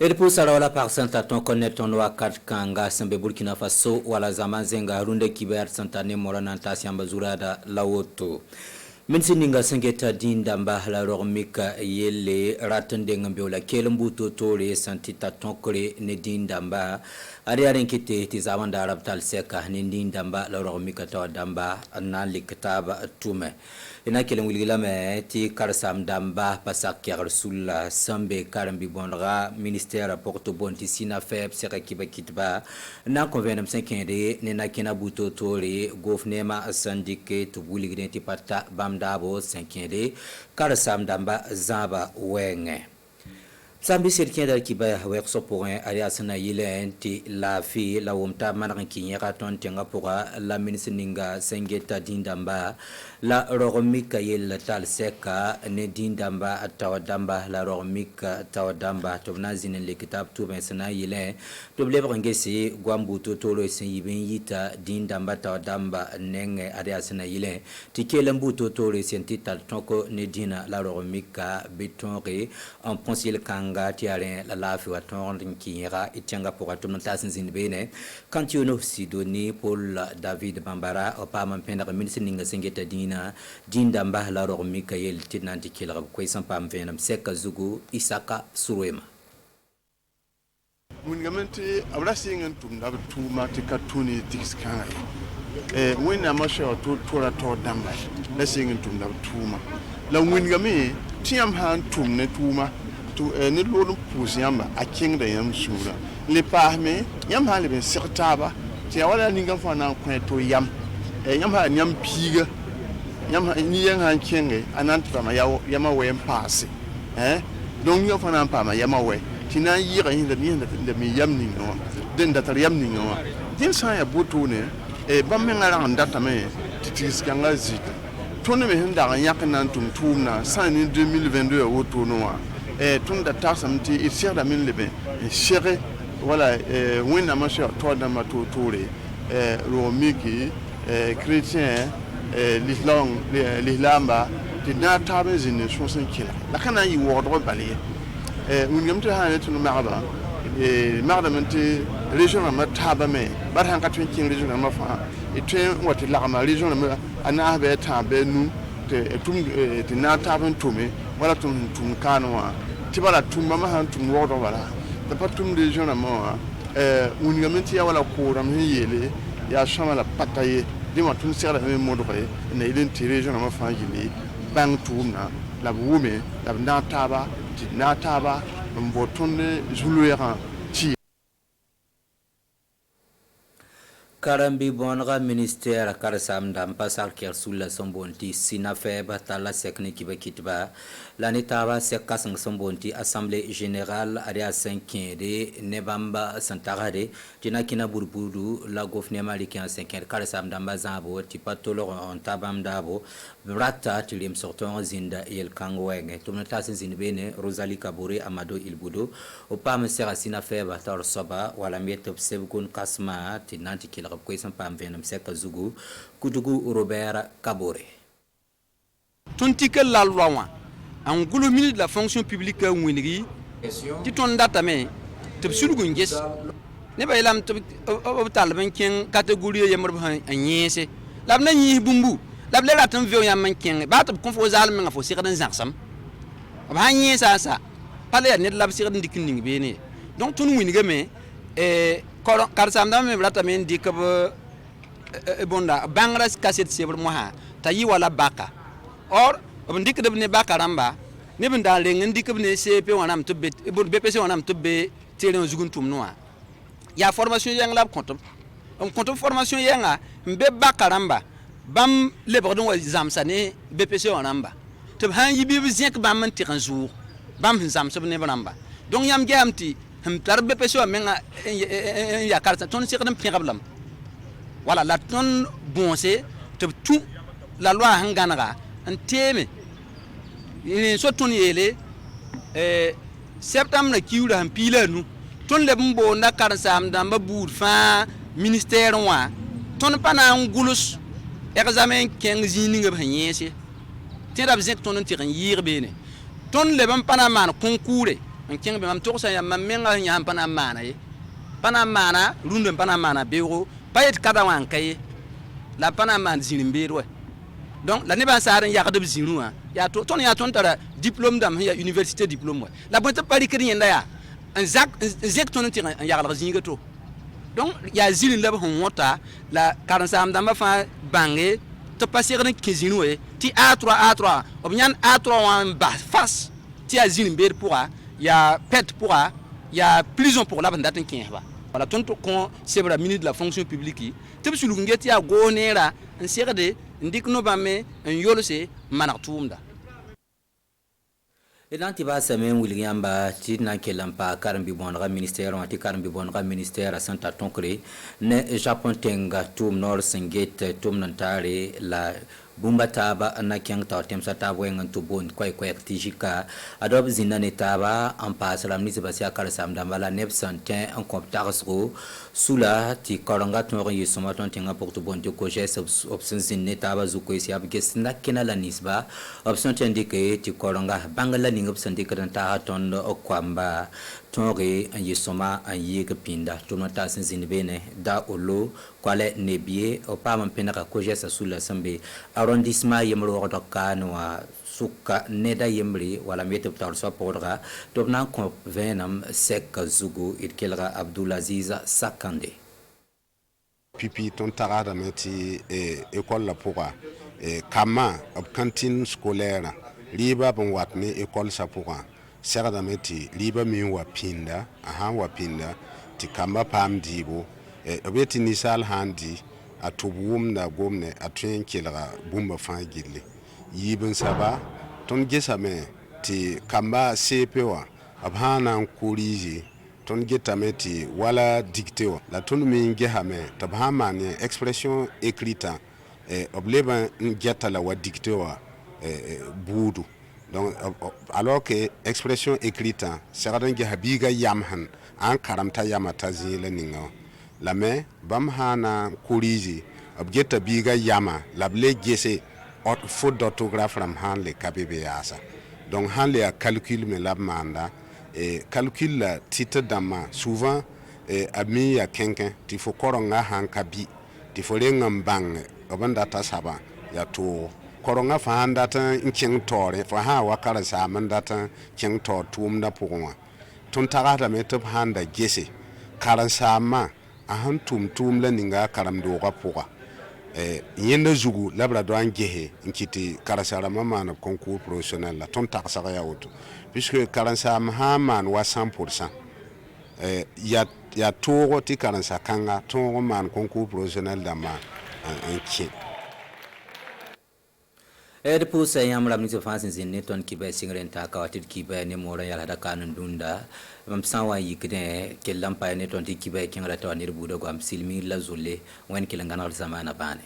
Et pour ça, la personne à ton connaître ton noa kat kanga sembe Burkina Faso wala zaman zenga runde kiber santane morana tasi ambazura da lawoto. Minsininga sengeta dinda mbahla rormika yele ratende ngambiola kelembuto tole santita tonkore ne dinda mba ari arenkete tizawanda arab tal seka ne dinda mba la rormika tawa damba na liktaba tume ina kelem wilgila me ti karsam damba pasak yar sulla sambe karambi bonra ministère porto bonti sina feb seka kibakitba na convenam senkende ne na kina buto tole gouvernement syndicat to wuligde ti pata bam dabo senkende karsam damba zaba wenge sambi serkien dal kiba wek so pour un alias na yilenti la fi la wumta manan kinyaka ton tenga pour la ministre ninga sengeta dindamba la roromika yel tal seka ne dindamba tawadamba la roromika tawadamba to nazine le kitab tu ben sana yile to blebre ngesi gwambu to tolo sen yibin yita dindamba tawadamba nenge alias na yile tikelembu to tolo sen tital tonko ne dina la roromika betonre en conseil kanga tiare la lafi wa ton kinyera itanga pour atum tasin zinbene quand you know sidoni Paul David Bambara opa mampenda ministre ninga sengeta dina dindamba la ro Mikael tinanti kilra ko pam venam seka zugu Isaka Surwema mun gamante abra singen tum da tuma tikatuni tiskanga when na masha to tora to damba la singen tum da tuma la mun game tiam han tum ne tuma to ne lolum pusiamba a king da yam sura le pahme yam ha le ben sirtaba ti wala ninga fa na ko to yam yam ha nyam piga yam ni yan han kenge ananta ma yama we passe donc yo fa na pa ma yama we tina yira hin da mi yam ni no den da tar yam ni no din sa ya boto ne bam me ngara ndata me titis kanga zita to ne me hin da yak nan tum na sa ni 2022 woto no tun da tasamti isir da min lebe chere voilà wina masha to da ma to tore romiki chrétien l'islamba ti na tabe zine so sen kila la kana yi wodro baliye mun ngamta hanet no maraba marada menti région ma taba me bar han ka twin king région ma fa et twin wati la ma région ma ana be tabe nu te tum ti na tabe tume wala tum kanwa tibala tumba ma han tum wodo wala da patum de jona mo unigamenti ya wala kuram yele ya shama la pataye di ma tun sera me modo kay ne ilen tire jona ma fa yele bang tumna la wume la na taba ti na taba mbo tonne zuluera ti Karambi bonra ministère karsam dam pasar ker sulla sombonti sina feba tala sekne kibakitba l'année taba sekasang sombonti assemblée générale aria 5 de nebamba santarade tina kina burbudu la gouvernement likin 5 karsam dam bazabo ti patolo on tabam dabo brata tilim sorton zinda el kangwenge tumnata zinbene Rosalie Kabore Amado Ilbudo opam sera sina feba tar soba wala mietop sebgun kasma tinanti kila ko pam venam seka zugu kudugu Robert Kabore tontika la loi wa en gulu ministre de la fonction publique winri ti ton data me te sulugu nges ne ba ilam to tal ban ken catégorie yamar ba anyese lab na nyi bumbu lab le ratam veo yam man ken ba to konfo zal men fo sirdan zansam ba nyesa sa pale ne lab sirdan dikin be ne donc ton winri me car samdam me blata men dikab bonda bangras kaset sebr moha tayi wala baka or on dikab ne baka ramba ne benda lengen dikab ne CP wanam to bet BPC wanam to be teren zuguntum noa ya formation yang lab kontom on kontom formation yanga mbe baka ramba bam le bordon wa zamsane BPC wanamba to han yibi zek bam man tiran jour bam zamsa ne banamba donc yam gamti tar BPC menga ya karta ton sikadam pingablam wala la ton bonse te tout la loi hanganaga anteme ni so ton yele septembre kiura han pila nu ton le mbo na karsam damba bour fa ministère wa ton pana ngulus examen 15 ninga banyese tira bizek ton tiran yir bene ton le ban pana man concours en keng be mam to sa ya mam menga nya pana mana ye pana mana runde pana mana bewo payet kada wan kay la pana man zinin beero donc la ne ba sa ran ya kadab zinu ya to ton ya ton tara diplôme dam ya université diplôme la bonte pari kri yenda ya un zek ton ti ya la zinga to donc ya zinin la hon wota la 40 dama fa bangé to passer ran kezinu ti A3 obnyan A3 wan ba face ti a zinin beer pour ya pet pour ya prison pour la banda tin ba voilà ton to kon c'est le ministre de la fonction publique te bi sulu ngeti ya gonera en segade ndik no bamme en yolose manartumda idan ti ba samen William ba ti na kelampa karambi bonra ministère anti karambi bonra ministère Santa Tonkre ne Japon tenga tum nor singate tum nantare la bumba taba na kyang taw temsa tabo en to bon kwai tijika adob zinane taba en passe la ministre basia kala samda mala nepsantin en comptarsro sula ti koronga tonro yisoma ton tenga pour to bon to kojes option zinne taba zuko isi abges na kenala nisba option tendike ti koronga bangala ning option dikran ta ton okwamba tonre en yisoma en yega pinda tonata zinbene da olo kwale nebie opama penaka kojes sula sambe arrondissement yemro dokano suka neda yemri wala mete tar so podra tobna ko venam sek zugu itkelra Abdulaziz Sakande pipi ton tarada meti école la pourra kama ob cantine scolaire liba bon watne école sa pourra serada meti liba mi wa pinda aha wa pinda ti kamba pam dibo obeti nisal handi a tubum na gomne a tren kelra bumba fa gille yibin saba ton gesame ti kamba CPO abhana kuriji ton getame ti wala dicteo la ton mi ngehame tabhama ne expression écrite obleba ngeta la wa dicteo budu donc alors que expression écrite seradan gehabiga yamhan an karamta yamata zile ningo la me bam hana kuriji objeta biga yama la ble gese faute d'orthographe ram han le kabebe yasa donc han le calcul me la manda et calcul la titre dama souvent ami ya kenken ti fo koronga han kabi ti fo rengam bang obanda ta saba ya to koronga fa handa ta nking tore fa ha wakara sa manda ta king to tum da pugwa ton tagata me top handa gese karan sama a han tum la ninga karam do ga puga yenda zugu labra do an gehe nkiti karasara mama na concours professionnel la ton taksaka ya auto puisque karansa man wa 100% ya togo ti karansa kanga togo man concours professionnel da ma en pour ça yam la ministre France zin ton kibe singren ta ka watit kibe ne mora yala da kanun dunda mam sanwa yikne ke lampa ne ton kibe kinga ta wanir budo go am silmi la zulle wen kilangana zamana bane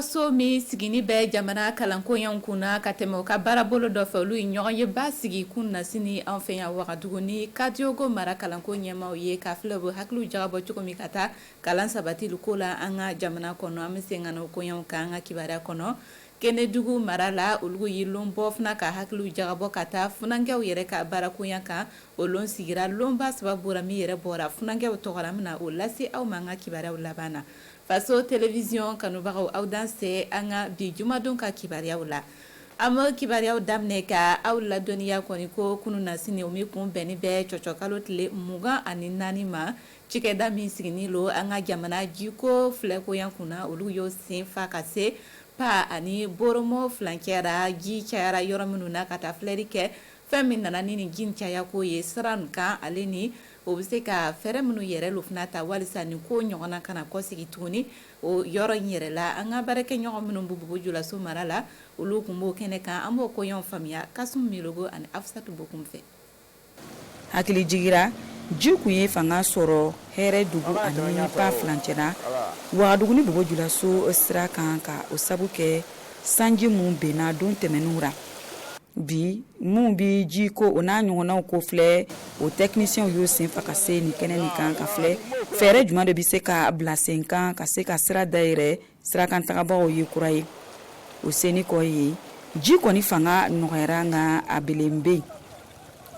so mi sigini be jamana kalanko yankuna katemo ka barabolo do fe lu ɲɔgɔn ye ba sigi kun na sini an fɛ yan wagatuguni kadiogo mara kalanko ɲɛmaw ye ka filɛbu hakiliw jagabɔ cogo min ka taa kalan sabatilu ko la an ka jamana kɔnɔ an bɛ sen ka n'o koɲɛw kan an ka kibaruya kɔnɔ Kenedugu mara la olu yi lombo fana ka hakiliw jagabɔ ka taa funankew yɛrɛ ka baarakoya kan o lon sigira lomba sababura min yɛrɛ bɔra funankew tɔgɔla min na o lase aw ma an ka kibaruyaw laban na faso télévision kanubagaw aw dan se an ka bi jumadon ka kibaruyaw la an bɛ kibaruyaw daminɛ ka aw ladɔnniya kɔni ko kunun na sini o min kun bɛnni bɛ cɔcɔkalo tile 24 ma cikɛda min sigini lo an ka jamana jiko filɛkoya kunna olu y'o sen fa ka se pa ani boromo flankɛra ji cayara yɔrɔ minnu na ka taa filɛri kɛ fɛn min nana ni ji caya ko ye siran kan ale ni o bɛ se ka fɛɛrɛ minnu yɛrɛ lu fana ta walisa nin ko ɲɔgɔnna kana kɔsigi tuguni o yɔrɔ in yɛrɛ la an ka baarakɛ ɲɔgɔn minnu bɛ Bobojulaso mara la olu tun b'o kɛnɛ kan an b'o koɲɔgɔn faamuya Kasum Milogo ani Afusatu Bokum fɛ. Hakili jigira ji kun ye fanga sɔrɔ hɛrɛ dugu ani pa filancɛna Wagadugu ni Bobojulaso sira kan ka o sabu kɛ sanji mun benna don tɛmɛnw ra bi mun bi ji ko o n'a ɲɔgɔnnaw ko filɛ o techniciens y'o senfa ka se nin kɛnɛ nin kan ka filɛ fɛɛrɛ jumɛn de bɛ se ka bila sen kan ka se ka sira dayɛrɛ sirakan tagabagaw ye kura ye o seni kɔ ye ji kɔni fanga nɔgɔyara nka a belen bɛ yen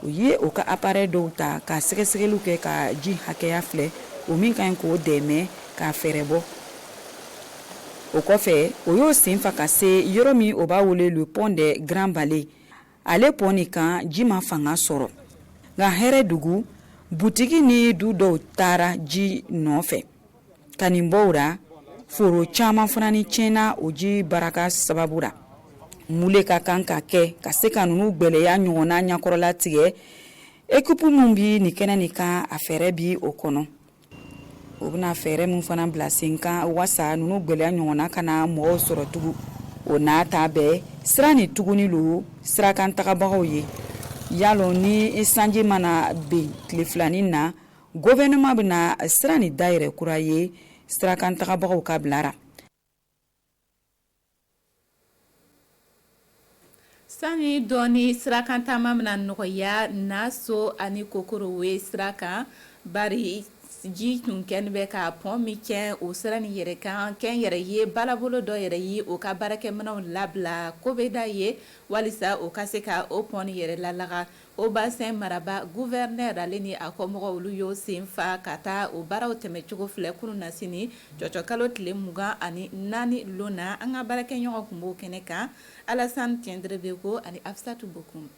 o ye o ka appareil dɔw ta ka sɛgɛsɛgɛliw kɛ ka ji hakɛya filɛ o min ka ɲi k'o dɛmɛ k'a fɛɛrɛ bɔ o kɔfɛ o y'o senfa ka se yɔrɔ min o b'a wele le pont de Grand Ballet ale pont nin kan ji ma fanga sɔrɔ nka hɛrɛ dugu butigi ni du dɔw taara ji nɔfɛ ka nin bɔ o ra foro caman fana ni tiɲɛna o ji baraka sababu ra mule ka kan ka kɛ ka se ka ninnu gwɛlɛya ɲɔgɔnna ɲakɔrɔla tigɛ équipe min bi nin kɛnɛ nin kan a fɛɛrɛ bi o kɔnɔ o bɛna fɛɛrɛ min fana bila sen kan wasa ninnu gwɛlɛya ɲɔgɔnna kana mɔgɔw sɔrɔ tugun o n'a ta bɛɛ sira ni tuguni lo sirakan tagabagaw ye yalɔ ni sanji mana ben tile filanin na gouvernement bɛna sira ni dayɛrɛ kura ye sirakan tagabagaw ka bilara Sani dɔɔni sirakan taama bɛna nɔgɔya Naso ani Kokoro ye sirakan bari ji tun kɛni bɛ ka pont min cɛn o sira ni yɛrɛ kan kɛn yɛrɛ ye balabolo dɔ yɛrɛ ye o ka baarakɛminɛnw labila ko bɛ da ye walisa o ka se ka o pont ni yɛrɛ lalaga o bassin maraba gouverneur ale ni a kɔmɔgɔw olu y'o senfa ka taa o baaraw tɛmɛcogo filɛ kunun na sini cɔcɔkalo tile 24 lona an ka baarakɛɲɔgɔn kun b'o kɛnɛ kan Alassane Tiendrebeko ani Afusatu Bokum.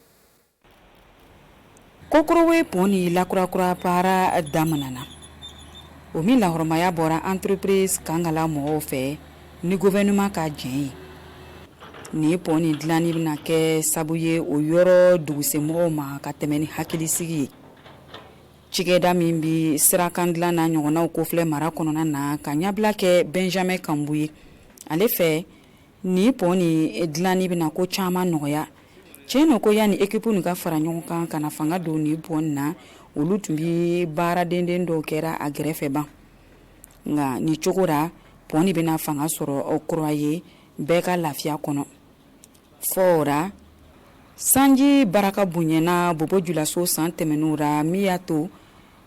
Kokorowe pont ni lakurakura para damanana o min lahɔrɔmaya bɔra entreprise kangala mɔgɔw fɛ ni gouvernement ka jɛn ye ni pont ni dilanni bɛna kɛ sabu ye o yɔrɔ dugusemɔgɔw ma ka tɛmɛ ni hakilisigi ye cikɛda min bi sirakan dilan na ɲɔgɔnnaw ko filɛ mara kɔnɔna na ka ɲabila kɛ Benjamin Kambu ye ale fɛ ni pont ni dilanni bɛna ko caman nɔgɔya tiɲɛ ko yani équipe nin ka fara ɲɔgɔn kan kana fanga don ni pont na olu tun bi baara denden dɔw kɛra a gɛrɛfɛ ban nka ni cogo ra pont ni bɛna fanga sɔrɔ kura ye bɛɛ ka lafiya kɔnɔ fɔ ra sanji baraka bonyana Bobojulaso san tɛmɛnw ra min y'a to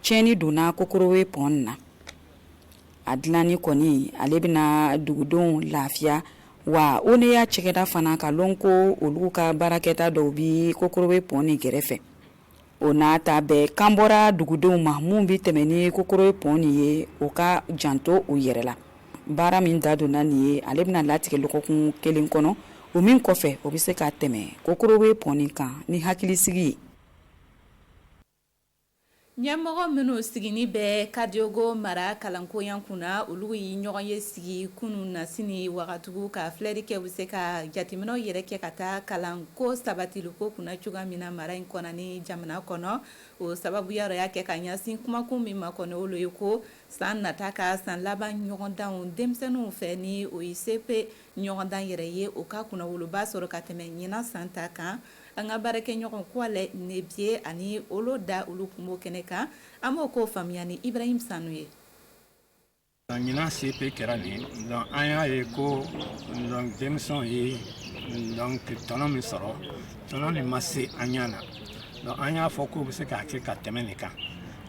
tiɲɛni donna Kokorowe pont na a dilanni kɔni ale bɛna dugudenw lafiya wa o ne y'a cɛkɛda fana ka lɔn ko olu ka baarakɛta dɔw bi Kokorowe pont ni gɛrɛfɛ o n'a ta bɛɛ kan bɔra dugudenw ma mun bi tɛmɛ ni Kokorowe pont ni ye o ka janto o yɛrɛ la baara min da donna nin ye ale bɛna latigɛ lɔgɔkun kelen kɔnɔ o min kɔfɛ o bɛ se ka tɛmɛ Kokorowe pont ni kan ni hakilisigi ye ɲɛmɔgɔ minnu sigini bɛ Kadiogo mara kalankoyan kunna olu ye ɲɔgɔn ye sigi kunun na sini Wagadugu ka filɛri kɛ u bɛ se ka jateminɛw yɛrɛ kɛ ka taa kalanko sabatiliko kunna cogoya min na mara in kɔnɔ ni jamana kɔnɔ o sababuya y'a kɛ ka ɲɛsin kumakun min ma kɔnɔ olu ye ko san nata ka san laban ɲɔgɔndanw denmisɛnninw fɛ ni o ye CP ɲɔgɔndan yɛrɛ ye o ka kunnawoloba sɔrɔ ka tɛmɛ ɲinan san ta kan an ka baarakɛɲɔgɔn Kuale Nebie ani Olo da olu kun b'o kɛnɛ kan an b'o ko faamuya ni Ibrahim Sanu ye. Ɲinan CP kɛra nin donc an y'a ye ko donc denmisɛnw ye donc tɔnɔ min sɔrɔ tɔnɔ nin ma se an ɲa na donc an y'a fɔ k'u bɛ se k'a kɛ ka tɛmɛ nin kan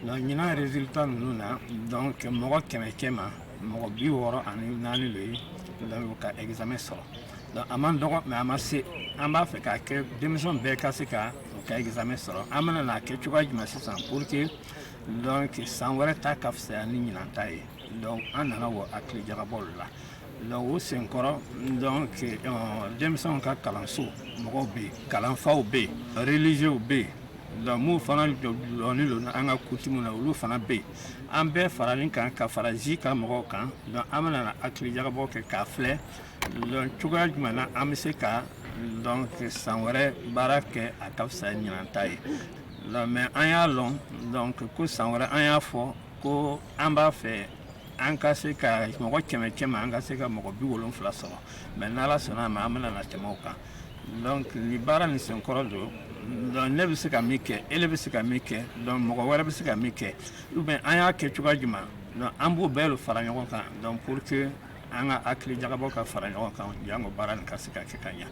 donc ɲinan résultat ninnu na donc mɔgɔ 100 ma mɔgɔ 64 lo ye donc ka examen sɔrɔ donc a man dɔgɔ mais a ma se an b'a fɛ k'a kɛ denmisɛnw bɛɛ ka se ka o ka examen sɔrɔ an bɛna n'a kɛ cogoya jumɛn sisan pour que donc san wɛrɛ ta ka fisaya ni ɲinan ta ye donc an nana o hakili jagabɔ la donc o senkɔrɔ donc denmisɛnw ka kalanso mɔgɔw bɛ yen kalanfaw bɛ yen religieux bɛ yen donc mun fana jɔlen don an ka coutume na olu fana bɛ yen an bɛɛ faralen kan ka fara ji ka mɔgɔw kan donc an bɛna hakili jagabɔ kɛ k'a filɛ donc cogoya jumɛn na an bɛ se ka donc san wɛrɛ baara kɛ a ka fisa ɲinan ta ye mais an y'a lɔn donc ko san wɛrɛ an y'a fɔ ko an b'a fɛ an ka se ka mɔgɔ kɛmɛ an ka se ka mɔgɔ 70 sɔrɔ mais n'ala sɔnna ma an bɛna na tɛmɛ o kan donc ni baara nin senkɔrɔ don donc ne bɛ se ka min kɛ ele bɛ se ka min kɛ donc mɔgɔ wɛrɛ bɛ se ka min kɛ ou bien an y'a kɛ cogoya jumɛn donc an b'o bɛɛ de fara ɲɔgɔn kan donc pour que an ka hakili jagabɔ ka fara ɲɔgɔn kan jango baara nin ka se ka kɛ ka ɲɛ.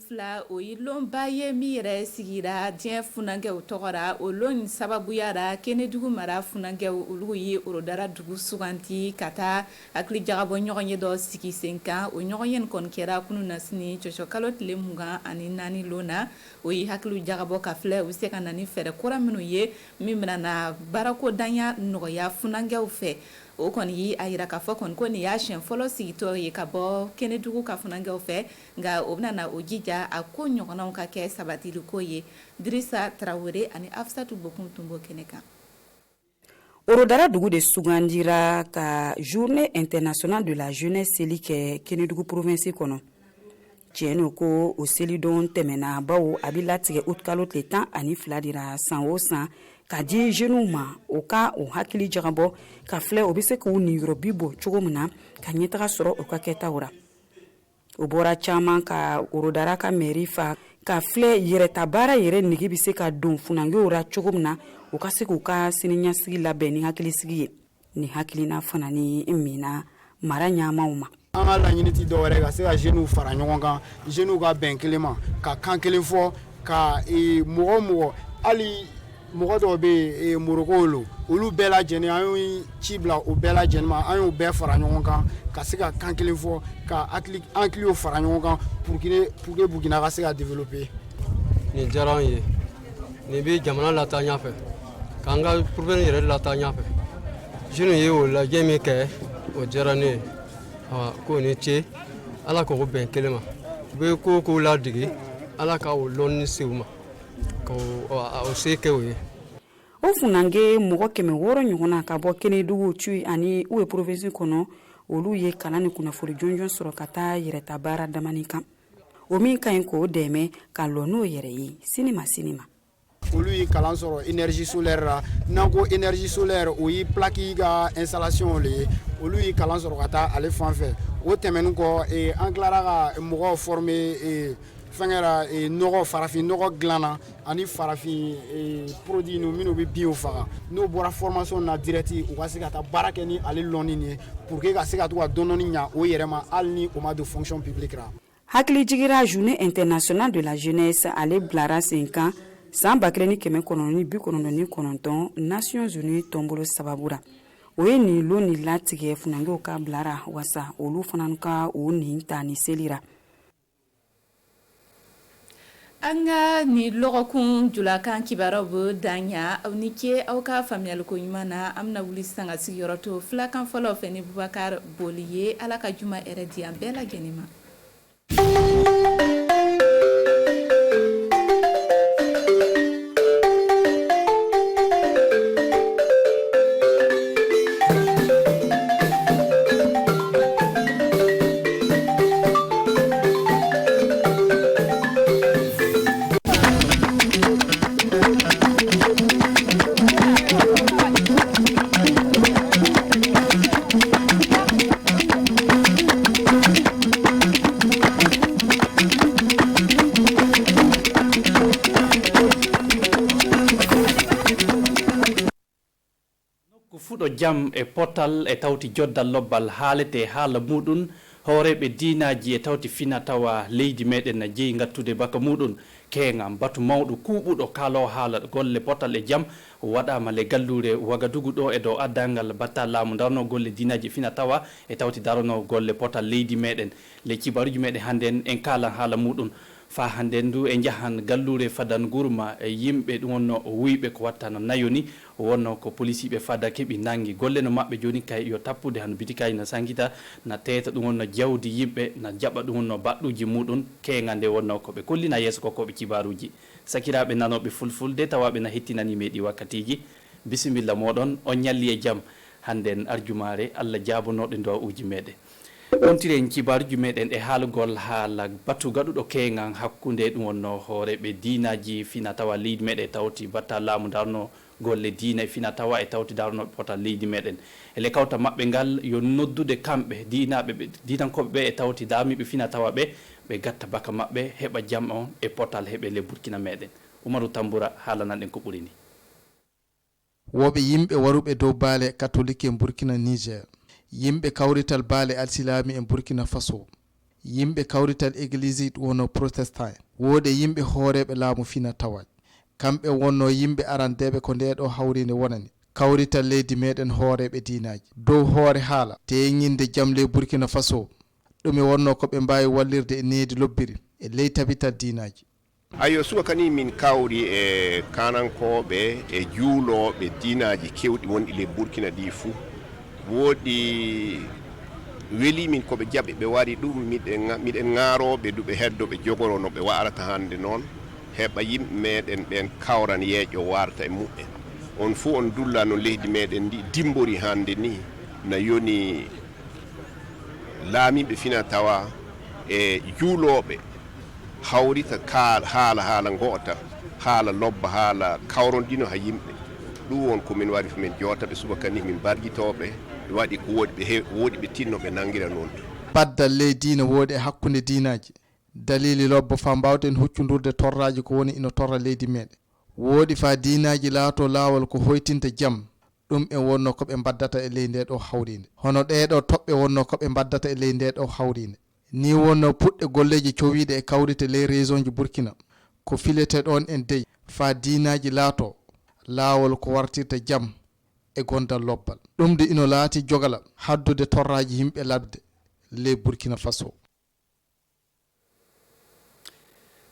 Fila o yi lɔnba ye min yɛrɛ sigira diɲɛ funangɛw tɔgɔra o lɔn sababuyara Kɛnɛdugu mara funangɛw olu ye Orodara dugu suganti ka taa hakili jagabɔ ɲɔgɔn ye dɔ sigi sen kan o ɲɔgɔn ye kɔni kɛra kunu na sini cɔcɔ kalo tile 24 lon na o ye hakili jagabɔ ka filɛ u bɛ se ka na ni fɛɛrɛ kura minnu ye min bɛna na baarakɔdanya nɔgɔya funangɛw fɛ o kɔni yi a yira k'a fɔ kɔni ko nin y'a siɲɛ fɔlɔ sigitɔ ye ka bɔ Kɛnɛdugu ka funangɛw fɛ nka o bɛna na o jija a ko ɲɔgɔnnaw ka kɛ sabatiliko ye Dirisa Tarawele ani Afsatu Bokum tun b'o kɛnɛ kan. Orodara dugu de sugandira ka Journée internationale de la jeunesse seli kɛ Kɛnɛdugu province kɔnɔ. Tiɲɛno ko o selidon tɛmɛna bawo a bɛ latigɛ août kalo tile 12 dira san o san ka di jeunes ma o ka o hakili jagabɔ ka filɛ o bɛ se k'u niyɔrɔ bi bɔ cogo min na ka ɲɛtaga sɔrɔ o ka kɛtaw ra. O bɔra caman ka Orodara ka mairie fa ka filɛ yɛrɛta baara yɛrɛ nege bɛ se ka don funangew ra cogo min na o ka se k'u ka siniɲɛsigi labɛn ni hakilisigi ye. Ni hakilina fana ni mina mara ɲɛmaw ma. An ka laɲini ti dɔwɛrɛ ka se ka jeunes fara ɲɔgɔn kan jeunes ka bɛn kelen ma ka kan kelen fɔ ka mɔgɔ hali mɔgɔ dɔw bɛ Morokow lo olu bɛɛ lajɛlen an y'o ci bila o bɛɛ lajɛlen ma an y'o bɛɛ fara ɲɔgɔn kan ka se ka kan kelen fɔ ka hakiliw fara ɲɔgɔn kan pour que Burkina ka se ka développer. Nin diyara an ye nin bɛ jamana lataa ɲɛfɛ k'an ka province yɛrɛ lataa ɲɛfɛ jeunes ye o lajɛ min kɛ o diyara ne ye ko ni ce ala k'o bɛn kelen ma u bɛ ko k'o ladege ala ka o lɔnni se u ma ka o se kɛ o ye. O funange mɔgɔ 600 ɲɔgɔnna ka bɔ Kɛnɛdugu Tui ani u ye province kɔnɔ olu ye kalan ni kunnafoni jɔnjɔn sɔrɔ ka taa yɛrɛta baara damani kan o min ka ɲi k'o dɛmɛ ka lɔ n'o yɛrɛ ye sini ma. Olu ye kalan sɔrɔ énergie solaire ra n'an ko énergie solaire o ye plaque ka installation le ye olu ye kalan sɔrɔ ka taa ale fan fɛ o tɛmɛnen kɔ an tilara ka mɔgɔw former fɛngɛra nɔgɔ farafin nɔgɔ dilanna ani farafin produit ninnu minnu bɛ bio faga n'o bɔra formation na direct u ka se ka taa baara kɛ ni ale lɔnni nin ye pour que ka se ka to ka dɔnni ɲa o yɛrɛ ma hali ni o ma don fonction publique ra. Hakili jigira Journée internationale de la jeunesse ale bilara sen kan san 1999 Nations Unies tɔnbolo sababura o ye nin lon ni latigɛ funangew ka bilara wasa olu fana ka o nin ta ni selira. An ka ni lɔgɔkun julakan kibaruyaw bɛ dan ɲa aw ni ce aw ka faamuyaliko ɲuman na an bɛna wuli sisan ka sigiyɔrɔ to filakan fɔlɔ fɛ ni Bubakar Boli ye ala ka juma hɛrɛ di an bɛɛ lajɛlen ma. jam e portal e tawti joddal lobbal haalete haala muɗum hooreɓe dinaji e tawti fina tawa leydi meɗen na jeeyi gattude baka muɗum keegam batu mawɗo kuuɓuɗo kaalo haala golle portal e jaam waɗama le gallure Wagadugu ɗo e dow addangal batta laamu darno golle dinaji fina tawa e tawti darno golle portal leydi meɗen le cibaruji meɗen hande en kalan haala muɗum fa hande ndu e jahan gallure fadan gurma e yimɓe ɗum wonno wuyɓe ko watta no nayoni wonno ko police ɓe fada keɓi nangi golle no mabɓe joni kay yo tappude han bitikay na sankita na teta ɗum wonno jawdi yimɓe na jaɓa ɗum wonno baɗɗuji muɗum keega nde wonno koɓe kollina yeeso ko koɓe cibaruji sakiraɓe nanoɓe fulfulde tawaɓe na hettinani meɗi wakkatiji bisimilla moɗon on ñalli e jaam hande en arjumare Allah jabonoɗe ndo uji meɗen wontire en kibaruji meɗen e haalugol haala batu gaɗuɗo keŋan hakkunde ɗum wonno hooreɓe diinaji fina tawa leydi meɗen tawti batta laamu darno golle diina e fina tawa e tawti darnoɓe pota leydi meɗen ele kawta maɓɓe ngal yo noddude kamɓe diinaɓe dinankoɓe ɓe e tawti daamiɓe fina tawa ɓe gatta baka maɓɓe heɓa jam on e potal heɓe le burkina meɗen Umaru Tamboura haalanan en ko ɓuri ni woɓe yimɓe waruɓe dow baale catholique en burkina niger yimɓe kawrital baale alsilami en burkina faso yimɓe kawrital église ɗum wono protestant woode yimɓe hooreɓe laamu fina tawa kamɓe wonno yimɓe arandeɓe ko ndeɗo hawrinde wonani kawrital leydi meɗen hooreɓe diinaji dow hoore haala teñinde jamle burkina faso ɗum e wonno ko ɓe mbawi wallirde e needi lobbiri e ley tabital diinaji ayo suka kani min kawri e kanankoɓe e juuloɓe diinaji kewɗi wonɗi le burkina ɗi fuu woodi weeli min koɓe jaɓe ɓe waɗi ɗum miɗen ŋaaroɓe duɓe heddoɓe jogoro no ɓe warata hande noon heɓa yimɓe meɗen ɓen kawran yeeƴo warta e muɓɓen on fuu on dulla no leydi meɗen ndi dimbori hande ni na yoni laamiɓe fina tawa e juuloɓe hawrita haala goota haala lobba haala kawrondino ha yimɓe ɗum won komin waɗi fomin jotaɓe subaka ni min barjitoɓe ɓe waɗi ko woɗi ɓe tinno ɓe nanguira noon baddal ley diina woodi e hakkunde diinaji dalili lobba fa mbawden huccudurde torraji ko woni ino torra leydi meɗen woodi fa diinaji laato laawol ko hoytinta jaam ɗum en wonno ko ɓe baddata e ley nde ɗo hawrinde hono ɗeɗo toɓɓe wonno ko ɓe baddata e ley nde ɗo hawrinde ni wonno puɗɗe golleji cowiɗe e kawrite ley région ji burkina ko filete ɗon en dey fa diinaji laato laawol ko wartirta jaam e gondal lobbal ɗum de ino laati jogala haddude torraji yimɓe labde ley burkina faso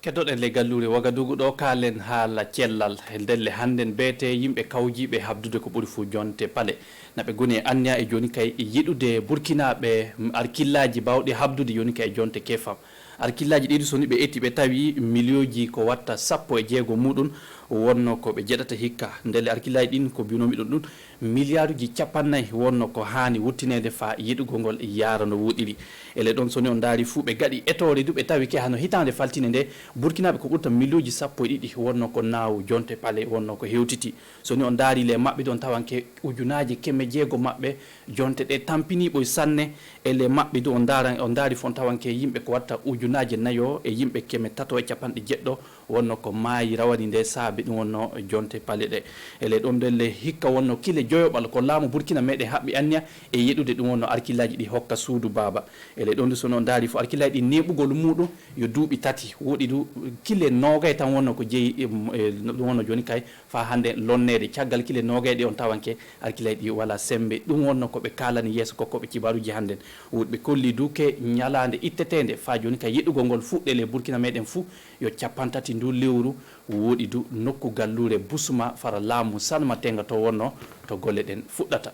keddoɗen le gallure Wagadugu ɗo kaalen haala cellal e ndelle hannden beete yimɓe kawjiɓe habdude ko ɓuri fuu jonte paale naɓe goni e anniya e joni kay yiɗude burkinaɓe arkillaji bawɗi habdude joni kay jonte kefam arkillaji ɗiɗi soni ɓe etti ɓe tawi milliuji ko watta 16 muɗum wonno ko ɓe jeɗata hikka ndelle arkillaji ɗin ko mbinomi ɗum ɗum milliarduji 40 wonno ko hani wuttinede fa yiɗugol ngol yaara no wuɗiri ele ɗon soni on daari fuu ɓe gaɗi etore du ɓe tawi ke hano hitande faltine nde burkinaɓe ko ɓurta milliuji 12 wonno ko naawu jonte paale wonno ko hewtiti soni on daari le maɓɓe ɗon tawanke ujunaji 600 maɓɓe jonte ɗe tampiniɓoy sanne ele maɓɓe du on daari fon tawanke yimɓe ko watta ujunaji 4 e yimɓe 350 wonno ko maayi rawani nde saabi ɗum wonno jonte paale ɗe ele ɗon ndelle hikka wonno kile joyoɓal ko laamu burkina meɗen haɓɓi anniya e yiɗude ɗum wonno arkillaji ɗi hokka suudu baaba ele ɗon du so noon daari fo arkillaji ɗi neɓugol muɗum yo duuɓi 3 woɗi du kile nogay tan wonno ko jeeyi ɗum wonno joni kay fa hande lonnede caggal kile nogay ɗi on tawanke arkillaji ɗi wala sembe ɗum wonno koɓe kalani yeeso kokkoɓe cibaruji hannden woɗɓe kolli duke ñalande ittetede fa joni kay yiɗugol ngol fuɗɗe le burkina meɗen fuu yo 30 ndu lewru woɗi du nokku gallure busuma fara laamu sanma tenga to wonno to golle ɗen fuɗɗata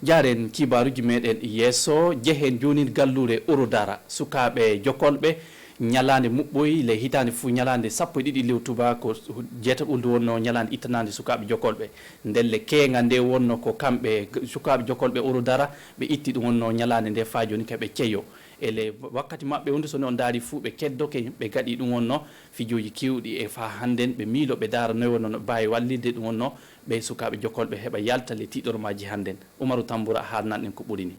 jaren kibaruji meɗen yeeso jehen joni gallure Ouroudara sukaɓe jokolɓe ñalande muɓɓoy le hitande fuu ñalande 12 lew tubako jeetaɓuldu wonno ñalande ittanande sukaɓe jokolɓe ndelle keenga nde wonno ko kamɓe sukaɓe jokolɓe Ouroudara ɓe itti ɗum wonno ñalande nde fa joni kaɓe ceeyo ele wakkati maɓɓe wonde soni on daari fuu ɓe keddoke ɓe gaɗi ɗum wonno fijoji kewɗi e fa hannden ɓe miilo ɓe daara noy wonno no mbawi wallidde ɗum wonno ɓe sukaɓe jokolɓe heɓa yalta le tiɗormaji hannden Umaru Tamboura haalnan en ko ɓuri ni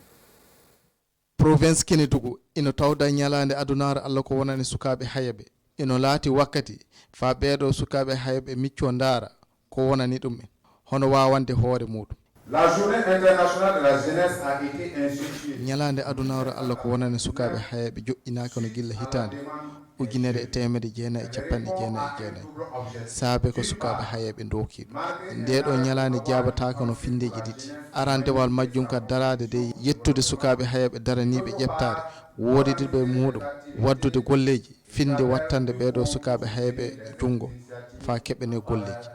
province Kénédougou ino tawda ñalande adunare Allah ko wonani sukaɓe hayaɓe ino laati wakkati fa ɓeeɗo sukaɓe hayaɓe micco ndaara ko wonani ɗum en hono wawande hoore muɗum La journée internationale de la jeunesse a été instituée. ñalande adunare Allah ko wonani sukaɓe hayaɓe joƴƴinaka no gilla hitande 1999 saabe ko sukaɓe hayaɓe dokiɗo ndeɗo ñalande jabataka no findeji ɗiɗi arandewal majjum ka darade de yettude sukaɓe hayaɓe daraniɓe ƴeftade wodidiɓe muɗum waddude golleji finde wattande ɓeɗo sukaɓe hayaɓe jungo fa keɓene golleji.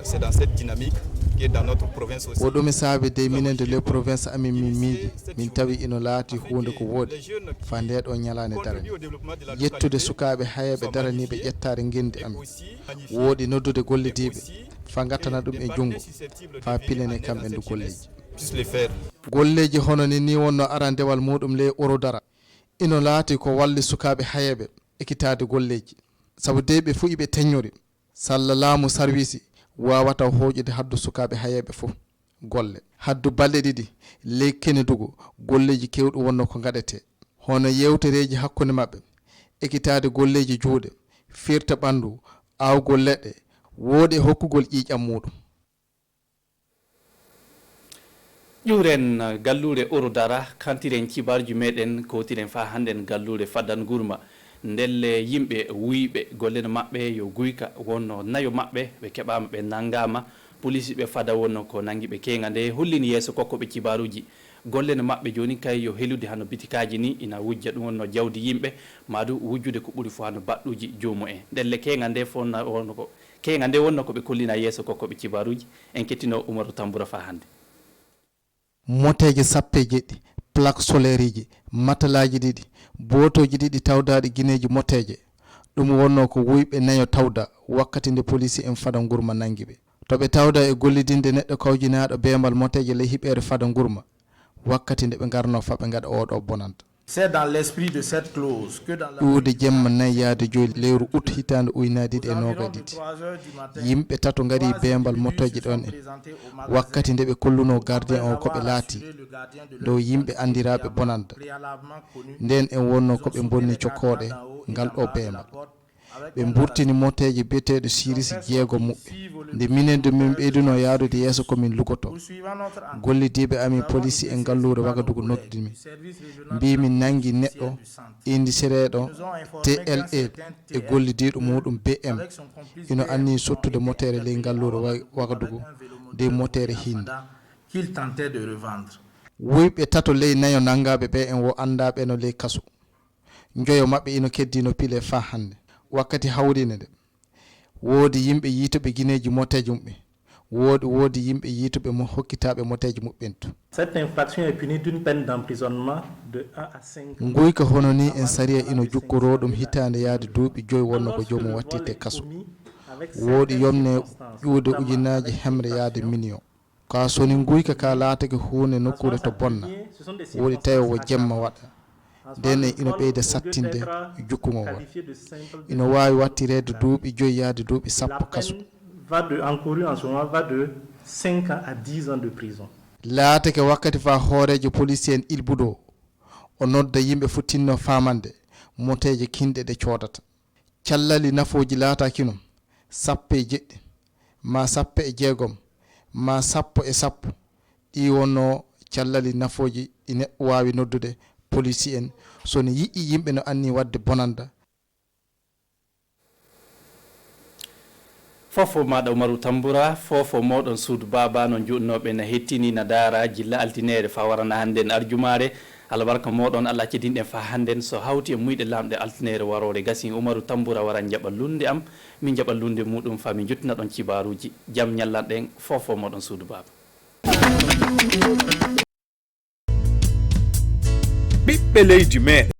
C'est dans cette dynamique qui est dans notre province aussi. Woɗumi saabi de minen de le province amin min miiji min tawi ino laati hunde ko woodi fa ndeɗo ñalande darani yettude sukaɓe hayaɓe daraniɓe ƴettade guendi amin woodi noddude gollediɓe fa gattana ɗum e junggo fa pilene kamɓe ndu golleji puisse le faire. golleji hono ni wonno arandewal muɗum ley orodara ino laati ko walli sukaɓe hayeɓe ekkitade golleji sabu de ɓe fu iɓe teññori salla laamu service wawata hoƴude haddu sukaɓe hayeɓe fof golle haddu balɗe ɗiɗi ley kenedugo golleji kewɗi wonno ko gaɗete hono yewtereji hakkude mabɓe ekkitade golleji juuɗe firta ɓandu awgol leɗɗe woodi hokkugol ƴiƴam muɗum ƴuren gallure orodara kantiren kibarji meɗen kotiren fa hannden gallure fadan gurma ndelle yimɓe wuyɓe gollen maɓɓe yo guyka wonno nayo maɓɓe ɓe keɓama ɓe nangama police ɓe fada wonno ko nangi ɓe kenga nde hollini yeeso kokkoɓe kibaruji gollen maɓɓe joni kay yo helude hano bitikaji ni ina wujja ɗum wonno jawdi yimɓe madu wujjude ko ɓuuri fo hano baɗɗuji joomu en ndelle kenga nde fonna wonno ko kenga nde wonno koɓe kollina yeeso kokkoɓe kibaruji en kettino Umaru Tamboura fa hande moteje sappe jeɗɗi plaque solaire ji matalaji ɗiɗi botoji ɗiɗi tawdaɗi guineji moteje ɗum wonno ko wuyɓe nayo tawda wakkati nde police en fada gurma nangi ɓe to ɓe tawda e gollidinde neɗɗo kawjinaɗo bemal moteje ley hiɓere fada gurma wakkati nde ɓe garno fa ɓe gaɗa oɗo bonanta C'est dans l'esprit de cette clause que dans la ɗuude jemma nayi yaade joyi lewru août hitande ujunaje noga ɗiɗi yimɓe tato gari bembal motoje ɗon en wakkati nde ɓe kolluno gardien o koɓe laati dow yimɓe andiraɓe bonanda nden en wonno koɓe bonni cokkoɗe ngal ɗo bembal ɓe burtini moteje biyeteɗo siris jeego muɓɓe nde minen de min ɓeyduno yaarude yeeso komin lugoto gollidiɓe amin police en gallure Wagadugu noddimi mbimin nangi neɗɗo indi sereɗo TLA e gollidiɗo muɗum BM ino anni sottude motere ley gallure Wagadugu de motere hinde wuyɓe tato ley nayo nangaɓe ɓe en wo andaɓe no ley kaso joyo mabɓe ino keddino pile fa hande wakkati hawrine nde woodi yimɓe yiitoɓe guineji moteje mumɓe woodi yimɓe yiitoɓe mo hokkitaɓe moteje mumɓen to Cette infraction est punie d'une peine d'emprisonnement de 1 à 5 ans. guyka hono ni en saria ino jukkoro ɗum hitande yaade duuɓi joyi wonno ko jomum wattite kaso woodi yomne ƴuude ujunaje hemre yaade million ka soni guyka ka laatake hunde nokkure to bonna woodi tawowo jemma waɗa nden ino ɓeyda sattinde jukkugo ngol ino wawi wattirede duuɓi joyi yaade duuɓi sappo kaso encouru en ce moment va de 5 ans à 10 ans de prison. laatake wakkati fa hoorejo police en ilbuɗo o nodda yimɓe fu tinno famande moteje kinɗe ɗe coodata callali nafoji laatakino sappe jeɗɗi ma sappe e jeegom ma sappo e sappo ɗi wonno callali nafoji ine wawi noddude police en soni yiɗi yimɓe no anni wadde bonanda fofo maɗa Umaru Tamboura fofo moɗon suudu baba no juɗnoɓe na hettini na dara jilla altinere fa warana hannden arjumare albarka moɗon Allah accedinɗen fa hannden so hawti e muyɗe lamɗe altinere warore gasi Umaru Tamboura wara jaɓallunde am min jaɓallunde muɗum fa min juttina ɗon cibaruji jaam ñallanɗen fofo moɗon suudu baba ɓiɓɓe leydi meɗen